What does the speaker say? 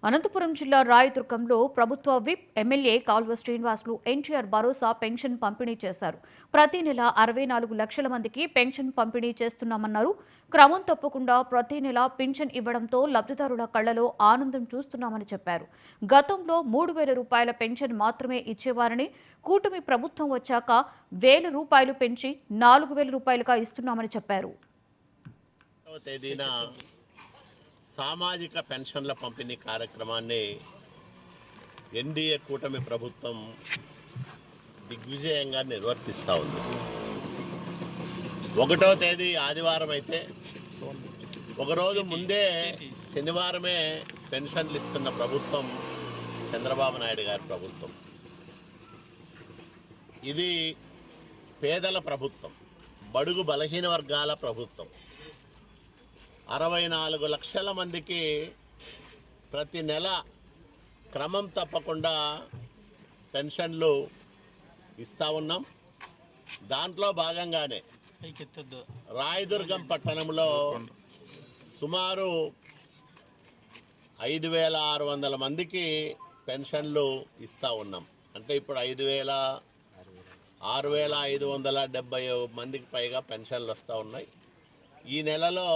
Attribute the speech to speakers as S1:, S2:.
S1: అనంతపురం జిల్లా రాయదుర్గంలో ప్రభుత్వ whip MLA Kalva Srinivasulu NTR భరోసా pension పంపిణీ చేశారు. ప్రతి నెల 64 లక్షల మందికి పెన్షన్ పంపిణీ చేస్తున్నామన్నారు. క్రమం తప్పకుండా ప్రతి నెల పింఛన్ ఇవ్వడంతో లబ్ధిదారుల కళ్లలో ఆనందం చూస్తున్నామని చెప్పారు. గతంలో 3,000 రూపాయల పెన్షన్ మాత్రమే ఇచ్చేవారని, కూటమి ప్రభుత్వం వచ్చాక 1,000 రూపాయలు పెంచి 4,000 రూపాయలుగా ఇస్తున్నామని చెప్పారు.
S2: సామాజిక పెన్షన్ల పంపిణీ కార్యక్రమాన్ని ఎన్డీఏ కూటమి ప్రభుత్వం దిగ్విజయంగా నిర్వర్తిస్తూ ఉంది. 1వ తేదీ ఆదివారం అయితే ఒకరోజు ముందే శనివారమే పెన్షన్లు ఇస్తున్న ప్రభుత్వం చంద్రబాబు నాయుడు గారి ప్రభుత్వం. ఇది పేదల ప్రభుత్వం, బడుగు బలహీన వర్గాల ప్రభుత్వం. 64 లక్షల మందికి ప్రతి నెల క్రమం తప్పకుండా పెన్షన్లు ఇస్తూ ఉన్నాం. దాంట్లో భాగంగానే రాయదుర్గం పట్టణంలో సుమారు 5,600 మందికి పెన్షన్లు ఇస్తూ ఉన్నాం. అంటే ఇప్పుడు 6,570 మందికి పైగా పెన్షన్లు వస్తూ ఉన్నాయి. ఈ నెలలో